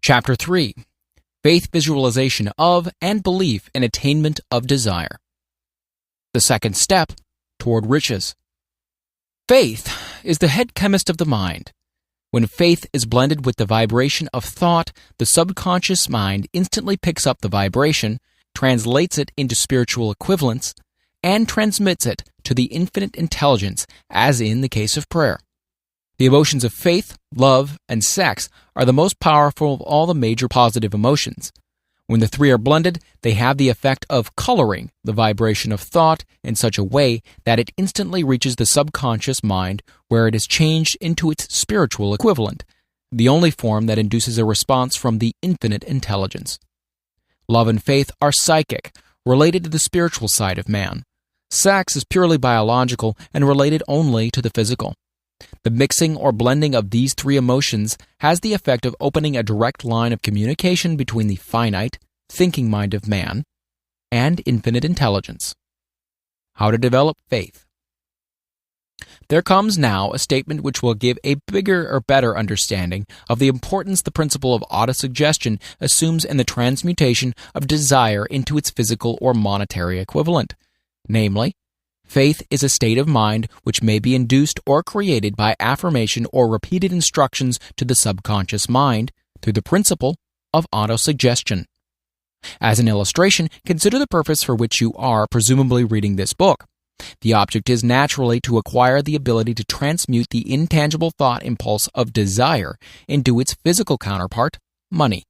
Chapter 3. Faith Visualization of and Belief in Attainment of Desire. The second step toward riches. Faith is the head chemist of the mind. When faith is blended with the vibration of thought, the subconscious mind instantly picks up the vibration, translates it into spiritual equivalents, and transmits it to the infinite intelligence, as in the case of prayer. The emotions of faith, love, and sex are the most powerful of all the major positive emotions. When the three are blended, they have the effect of coloring the vibration of thought in such a way that it instantly reaches the subconscious mind, where it is changed into its spiritual equivalent, the only form that induces a response from the infinite intelligence. Love and faith are psychic, related to the spiritual side of man. Sex is purely biological and related only to the physical. The mixing or blending of these three emotions has the effect of opening a direct line of communication between the finite, thinking mind of man and infinite intelligence. How to develop faith. There comes now a statement which will give a bigger or better understanding of the importance the principle of autosuggestion assumes in the transmutation of desire into its physical or monetary equivalent. Namely, faith is a state of mind which may be induced or created by affirmation or repeated instructions to the subconscious mind through the principle of autosuggestion. As an illustration, consider the purpose for which you are presumably reading this book. The object is naturally to acquire the ability to transmute the intangible thought impulse of desire into its physical counterpart, money.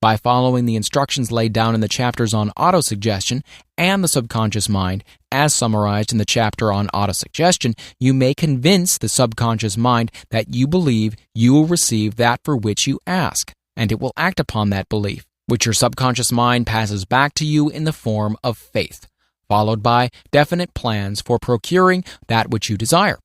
By following the instructions laid down in the chapters on autosuggestion and the subconscious mind, as summarized in the chapter on autosuggestion, you may convince the subconscious mind that you believe you will receive that for which you ask, and it will act upon that belief, which your subconscious mind passes back to you in the form of faith, followed by definite plans for procuring that which you desire.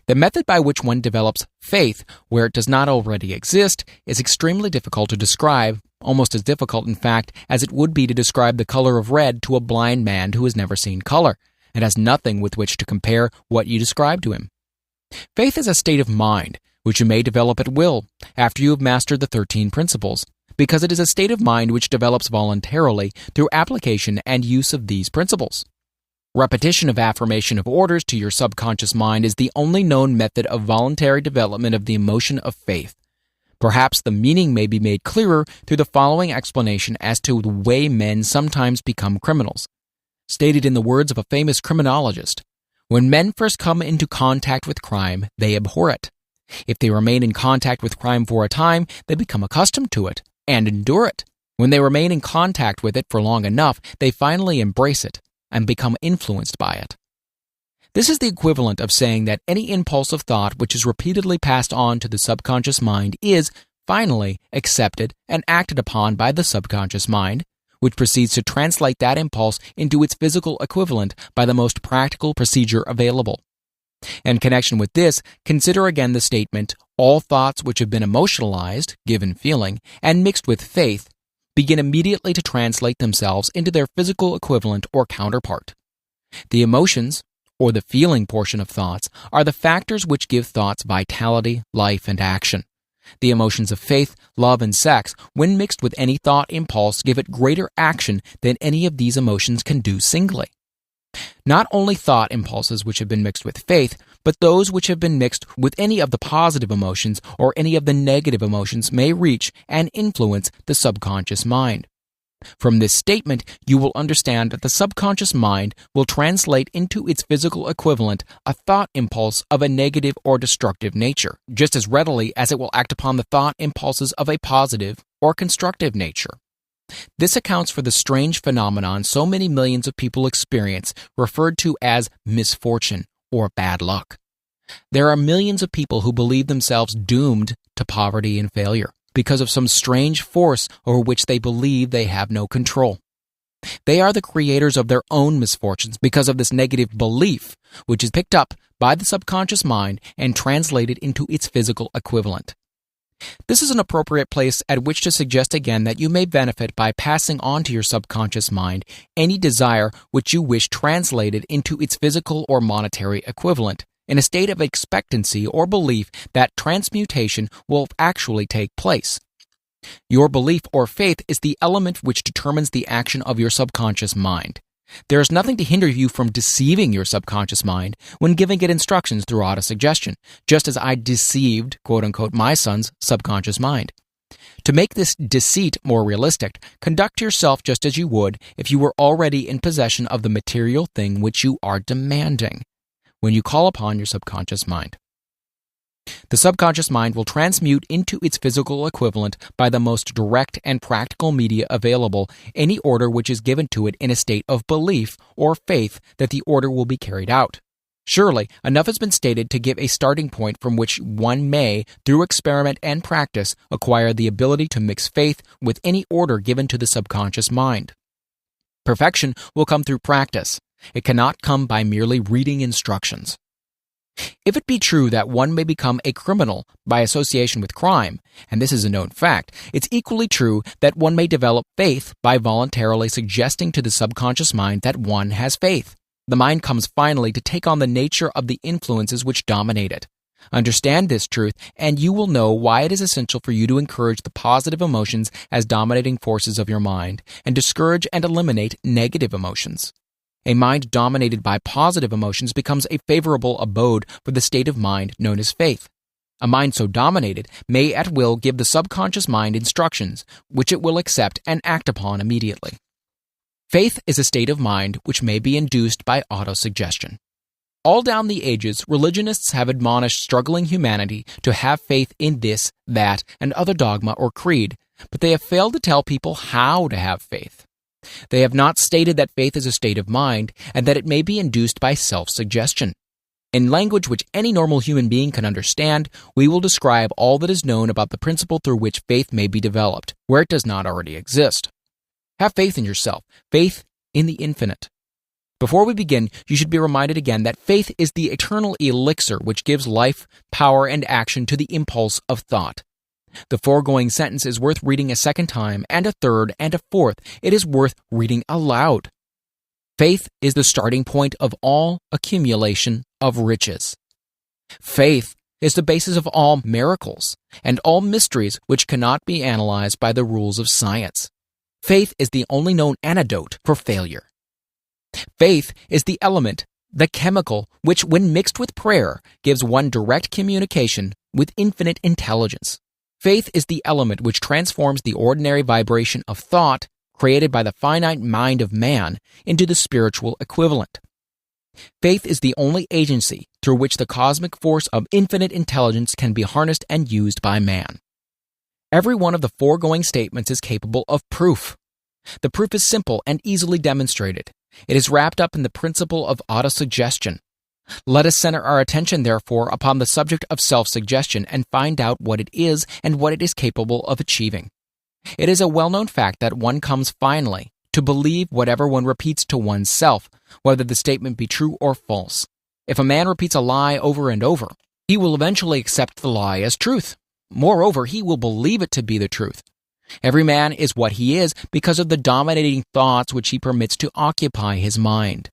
The method by which one develops faith where it does not already exist is extremely difficult to describe, almost as difficult, in fact, as it would be to describe the color of red to a blind man who has never seen color and has nothing with which to compare what you describe to him. Faith is a state of mind which you may develop at will after you have mastered the 13 principles, because it is a state of mind which develops voluntarily through application and use of these principles. Repetition of affirmation of orders to your subconscious mind is the only known method of voluntary development of the emotion of faith. Perhaps the meaning may be made clearer through the following explanation as to the way men sometimes become criminals. Stated in the words of a famous criminologist, when men first come into contact with crime, they abhor it. If they remain in contact with crime for a time, they become accustomed to it and endure it. When they remain in contact with it for long enough, they finally embrace it and become influenced by it. This is the equivalent of saying that any impulse of thought which is repeatedly passed on to the subconscious mind is, finally, accepted and acted upon by the subconscious mind, which proceeds to translate that impulse into its physical equivalent by the most practical procedure available. In connection with this, consider again the statement, all thoughts which have been emotionalized, given feeling, and mixed with faith, begin immediately to translate themselves into their physical equivalent or counterpart. The emotions, or the feeling portion of thoughts, are the factors which give thoughts vitality, life, and action. The emotions of faith, love, and sex, when mixed with any thought impulse, give it greater action than any of these emotions can do singly. Not only thought impulses which have been mixed with faith, but those which have been mixed with any of the positive emotions or any of the negative emotions may reach and influence the subconscious mind. From this statement, you will understand that the subconscious mind will translate into its physical equivalent a thought impulse of a negative or destructive nature, just as readily as it will act upon the thought impulses of a positive or constructive nature. This accounts for the strange phenomenon so many millions of people experience, referred to as misfortune or bad luck. There are millions of people who believe themselves doomed to poverty and failure because of some strange force over which they believe they have no control. They are the creators of their own misfortunes because of this negative belief, which is picked up by the subconscious mind and translated into its physical equivalent. This is an appropriate place at which to suggest again that you may benefit by passing on to your subconscious mind any desire which you wish translated into its physical or monetary equivalent, in a state of expectancy or belief that transmutation will actually take place. Your belief or faith is the element which determines the action of your subconscious mind. There is nothing to hinder you from deceiving your subconscious mind when giving it instructions through autosuggestion, just as I deceived, quote-unquote, my son's subconscious mind. To make this deceit more realistic, conduct yourself just as you would if you were already in possession of the material thing which you are demanding when you call upon your subconscious mind. The subconscious mind will transmute into its physical equivalent by the most direct and practical media available any order which is given to it in a state of belief or faith that the order will be carried out. Surely, enough has been stated to give a starting point from which one may, through experiment and practice, acquire the ability to mix faith with any order given to the subconscious mind. Perfection will come through practice. It cannot come by merely reading instructions. If it be true that one may become a criminal by association with crime, and this is a known fact, it's equally true that one may develop faith by voluntarily suggesting to the subconscious mind that one has faith. The mind comes finally to take on the nature of the influences which dominate it. Understand this truth, and you will know why it is essential for you to encourage the positive emotions as dominating forces of your mind, and discourage and eliminate negative emotions. A mind dominated by positive emotions becomes a favorable abode for the state of mind known as faith. A mind so dominated may at will give the subconscious mind instructions, which it will accept and act upon immediately. Faith is a state of mind which may be induced by autosuggestion. All down the ages, religionists have admonished struggling humanity to have faith in this, that, and other dogma or creed, but they have failed to tell people how to have faith. They have not stated that faith is a state of mind and that it may be induced by self-suggestion. In language which any normal human being can understand, we will describe all that is known about the principle through which faith may be developed, where it does not already exist. Have faith in yourself, faith in the infinite. Before we begin, you should be reminded again that faith is the eternal elixir which gives life, power, and action to the impulse of thought. The foregoing sentence is worth reading a second time, and a third, and a fourth. It is worth reading aloud. Faith is the starting point of all accumulation of riches. Faith is the basis of all miracles and all mysteries which cannot be analyzed by the rules of science. Faith is the only known antidote for failure. Faith is the element, the chemical, which, when mixed with prayer, gives one direct communication with infinite intelligence. Faith is the element which transforms the ordinary vibration of thought created by the finite mind of man into the spiritual equivalent. Faith is the only agency through which the cosmic force of infinite intelligence can be harnessed and used by man. Every one of the foregoing statements is capable of proof. The proof is simple and easily demonstrated. It is wrapped up in the principle of autosuggestion. Let us center our attention, therefore, upon the subject of self-suggestion and find out what it is and what it is capable of achieving. It is a well-known fact that one comes finally to believe whatever one repeats to oneself, whether the statement be true or false. If a man repeats a lie over and over, he will eventually accept the lie as truth. Moreover, he will believe it to be the truth. Every man is what he is because of the dominating thoughts which he permits to occupy his mind.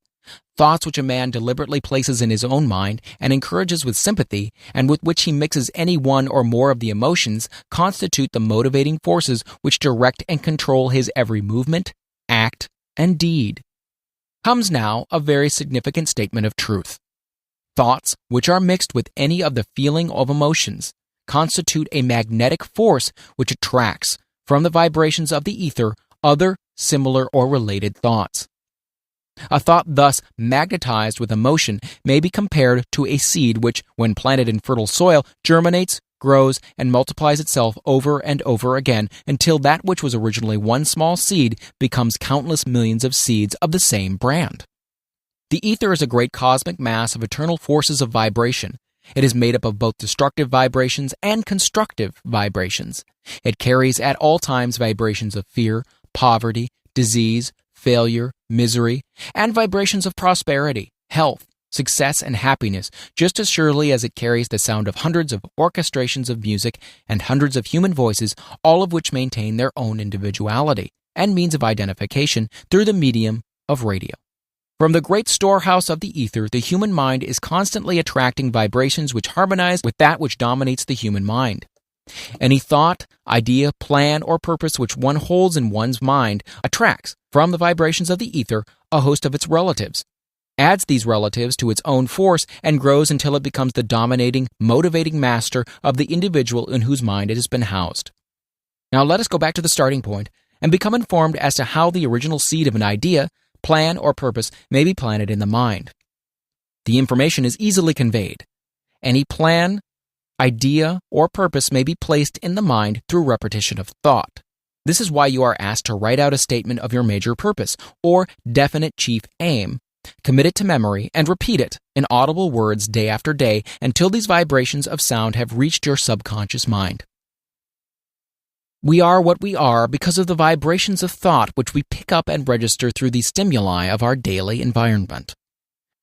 Thoughts which a man deliberately places in his own mind and encourages with sympathy, and with which he mixes any one or more of the emotions, constitute the motivating forces which direct and control his every movement, act, and deed. Comes now a very significant statement of truth. Thoughts which are mixed with any of the feeling of emotions constitute a magnetic force which attracts, from the vibrations of the ether, other similar or related thoughts. A thought thus magnetized with emotion may be compared to a seed which, when planted in fertile soil, germinates, grows, and multiplies itself over and over again until that which was originally one small seed becomes countless millions of seeds of the same brand. The ether is a great cosmic mass of eternal forces of vibration. It is made up of both destructive vibrations and constructive vibrations. It carries at all times vibrations of fear, poverty, disease, failure, misery, and vibrations of prosperity, health, success, and happiness, just as surely as it carries the sound of hundreds of orchestrations of music and hundreds of human voices, all of which maintain their own individuality and means of identification through the medium of radio. From the great storehouse of the ether, the human mind is constantly attracting vibrations which harmonize with that which dominates the human mind. Any thought, idea, plan, or purpose which one holds in one's mind attracts, from the vibrations of the ether, a host of its relatives, adds these relatives to its own force, and grows until it becomes the dominating, motivating master of the individual in whose mind it has been housed. Now let us go back to the starting point and become informed as to how the original seed of an idea, plan, or purpose may be planted in the mind. The information is easily conveyed. Any plan, idea, or purpose may be placed in the mind through repetition of thought. This is why you are asked to write out a statement of your major purpose, or definite chief aim, commit it to memory, and repeat it in audible words day after day until these vibrations of sound have reached your subconscious mind. We are what we are because of the vibrations of thought which we pick up and register through the stimuli of our daily environment.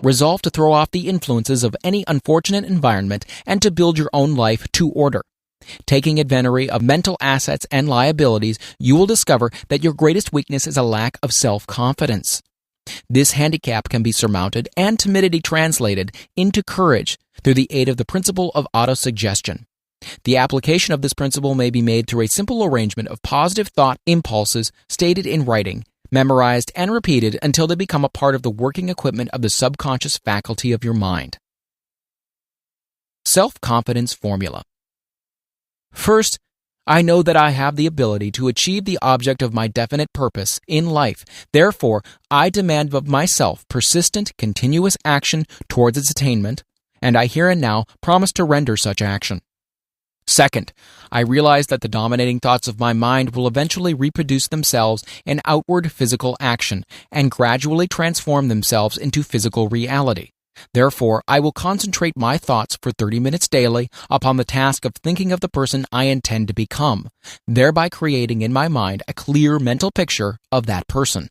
Resolve to throw off the influences of any unfortunate environment and to build your own life to order. Taking inventory of mental assets and liabilities, you will discover that your greatest weakness is a lack of self-confidence. This handicap can be surmounted and timidity translated into courage through the aid of the principle of autosuggestion. The application of this principle may be made through a simple arrangement of positive thought impulses stated in writing, memorized and repeated until they become a part of the working equipment of the subconscious faculty of your mind. Self-confidence formula. First, I know that I have the ability to achieve the object of my definite purpose in life. Therefore, I demand of myself persistent, continuous action towards its attainment, and I here and now promise to render such action. Second, I realize that the dominating thoughts of my mind will eventually reproduce themselves in outward physical action and gradually transform themselves into physical reality. Therefore, I will concentrate my thoughts for 30 minutes daily upon the task of thinking of the person I intend to become, thereby creating in my mind a clear mental picture of that person.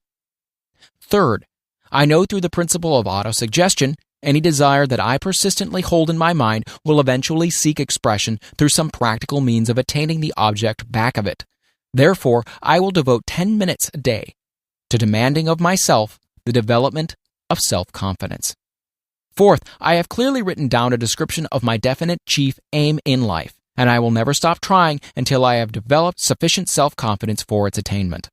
Third, I know through the principle of autosuggestion, any desire that I persistently hold in my mind will eventually seek expression through some practical means of attaining the object back of it. Therefore, I will devote 10 minutes a day to demanding of myself the development of self-confidence. Fourth, I have clearly written down a description of my definite chief aim in life, and I will never stop trying until I have developed sufficient self-confidence for its attainment.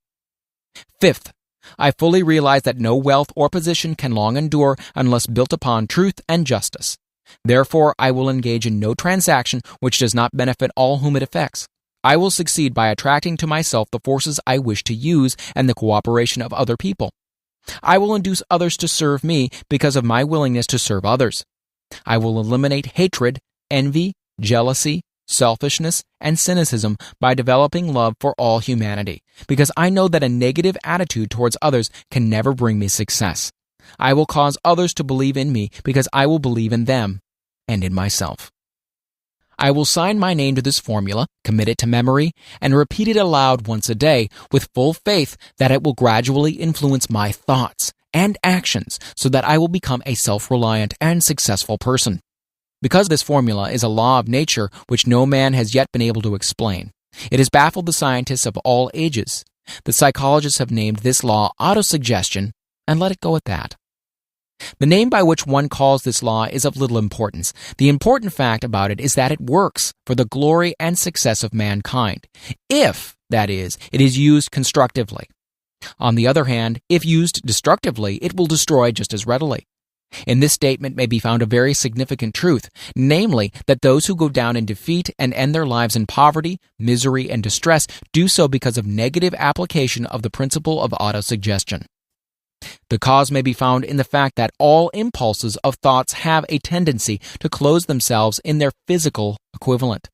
Fifth, I fully realize that no wealth or position can long endure unless built upon truth and justice. Therefore, I will engage in no transaction which does not benefit all whom it affects. I will succeed by attracting to myself the forces I wish to use and the cooperation of other people. I will induce others to serve me because of my willingness to serve others. I will eliminate hatred, envy, jealousy, selfishness, and cynicism by developing love for all humanity, because I know that a negative attitude towards others can never bring me success. I will cause others to believe in me because I will believe in them and in myself. I will sign my name to this formula, commit it to memory, and repeat it aloud once a day with full faith that it will gradually influence my thoughts and actions so that I will become a self-reliant and successful person. Because this formula is a law of nature which no man has yet been able to explain, it has baffled the scientists of all ages. The psychologists have named this law autosuggestion and let it go at that. The name by which one calls this law is of little importance. The important fact about it is that it works for the glory and success of mankind, if, that is, it is used constructively. On the other hand, if used destructively, it will destroy just as readily. In this statement may be found a very significant truth, namely that those who go down in defeat and end their lives in poverty, misery, and distress do so because of negative application of the principle of autosuggestion. The cause may be found in the fact that all impulses of thoughts have a tendency to close themselves in their physical equivalent.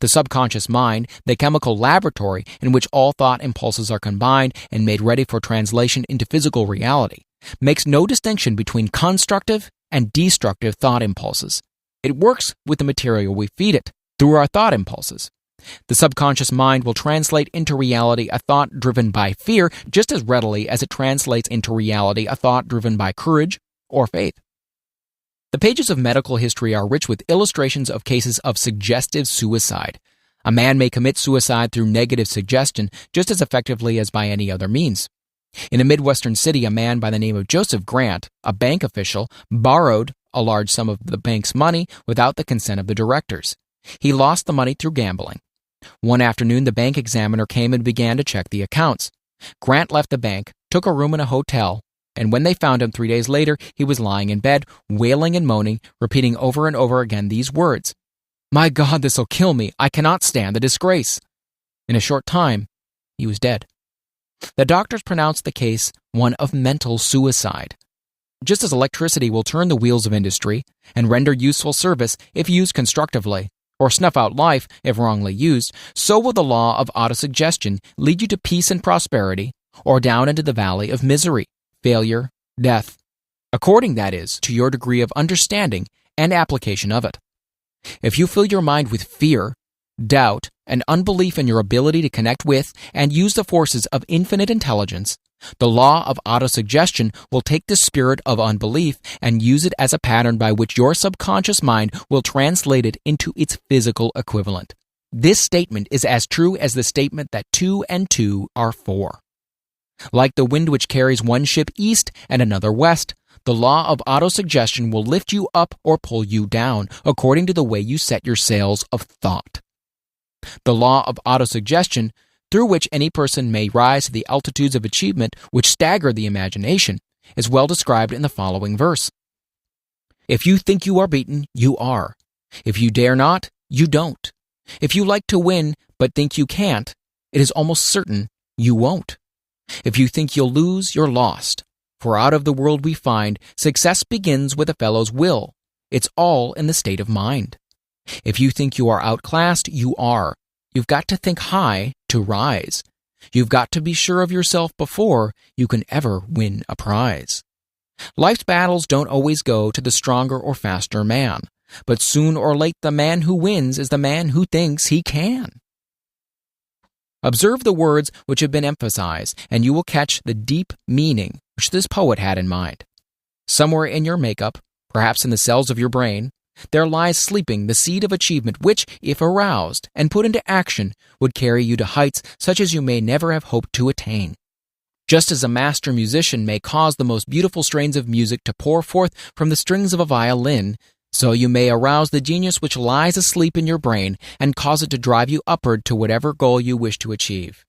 The subconscious mind, the chemical laboratory in which all thought impulses are combined and made ready for translation into physical reality, makes no distinction between constructive and destructive thought impulses. It works with the material we feed it, through our thought impulses. The subconscious mind will translate into reality a thought driven by fear just as readily as it translates into reality a thought driven by courage or faith. The pages of medical history are rich with illustrations of cases of suggestive suicide. A man may commit suicide through negative suggestion just as effectively as by any other means. In a Midwestern city, a man by the name of Joseph Grant, a bank official, borrowed a large sum of the bank's money without the consent of the directors. He lost the money through gambling. One afternoon, the bank examiner came and began to check the accounts. Grant left the bank, took a room in a hotel, and when they found him 3 days later, he was lying in bed, wailing and moaning, repeating over and over again these words, "My God, this'll kill me. I cannot stand the disgrace." In a short time, he was dead. The doctors pronounced the case one of mental suicide. Just as electricity will turn the wheels of industry and render useful service if used constructively, or snuff out life if wrongly used, so will the law of autosuggestion lead you to peace and prosperity, or down into the valley of misery, failure, death, according, that is, to your degree of understanding and application of it. If you fill your mind with fear, doubt, and unbelief in your ability to connect with and use the forces of infinite intelligence, the law of autosuggestion will take the spirit of unbelief and use it as a pattern by which your subconscious mind will translate it into its physical equivalent. This statement is as true as the statement that 2 and 2 are 4. Like the wind which carries one ship east and another west, the law of autosuggestion will lift you up or pull you down according to the way you set your sails of thought. The law of autosuggestion, through which any person may rise to the altitudes of achievement which stagger the imagination, is well described in the following verse. If you think you are beaten, you are. If you dare not, you don't. If you like to win but think you can't, it is almost certain you won't. If you think you'll lose, you're lost. For out of the world we find, success begins with a fellow's will. It's all in the state of mind. If you think you are outclassed, you are. You've got to think high to rise. You've got to be sure of yourself before you can ever win a prize. Life's battles don't always go to the stronger or faster man, but soon or late the man who wins is the man who thinks he can. Observe the words which have been emphasized, and you will catch the deep meaning which this poet had in mind. Somewhere in your makeup, perhaps in the cells of your brain, there lies sleeping the seed of achievement which, if aroused and put into action, would carry you to heights such as you may never have hoped to attain. Just as a master musician may cause the most beautiful strains of music to pour forth from the strings of a violin, so you may arouse the genius which lies asleep in your brain and cause it to drive you upward to whatever goal you wish to achieve.